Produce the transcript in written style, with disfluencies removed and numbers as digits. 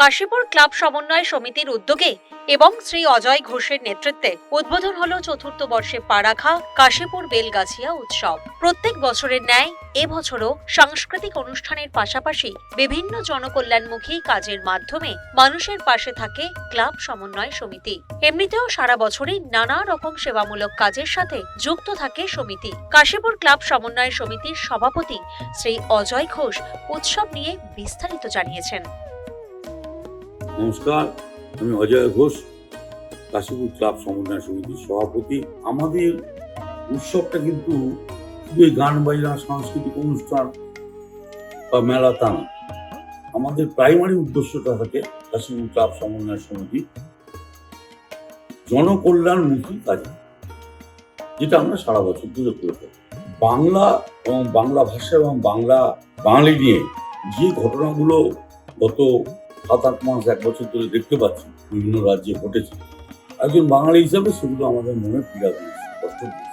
Kashipur club সমন্বয় সমিতির উদ্যোগে এবং শ্রী অজয় ঘোষের নেতৃত্বে উদ্বোধন হলো চতুর্থ বর্ষে পা রাখা কাশীপুর বেলগাছিয়া উৎসব। প্রত্যেক বছরের ন্যায় এবছরও সাংস্কৃতিক অনুষ্ঠানের পাশাপাশি বিভিন্ন জনকল্যাণমুখী কাজের মাধ্যমে মানুষের পাশে থাকে ক্লাব সমন্বয় সমিতি। এমনিতেও সারা বছরই নানা রকম সেবামূলক কাজের সাথে যুক্ত থাকে সমিতি। কাশীপুর ক্লাব সমন্বয় সমিতির সভাপতি শ্রী অজয় ঘোষ উৎসব নিয়ে বিস্তারিত জানিয়েছেন। নমস্কার, আমি অজয় ঘোষ, কাশীপুর ক্লাব সমন্বয় সমিতির সভাপতি। আমাদের উৎসবটা কিন্তু শুধু গান বাজনা সাংস্কৃতিক অনুষ্ঠান বা মেলা তা না। আমাদের প্রাইমারি উদ্দেশ্যটা থাকে কাশীপুর ক্লাব সমন্বয় সমিতি জনকল্যাণমুখী কাজ, যেটা আমরা সারা বছর ধরে করে থাকি। বাংলা এবং বাংলা ভাষা এবং বাঙালি নিয়ে যে ঘটনাগুলো গত 7-8 মাস 1 বছর ধরে দেখতে পাচ্ছি বিভিন্ন রাজ্যে ঘটেছে, একজন বাঙালি হিসাবে সেগুলো আমাদের মনে পীড়া দিয়েছে, কষ্ট দিয়েছে।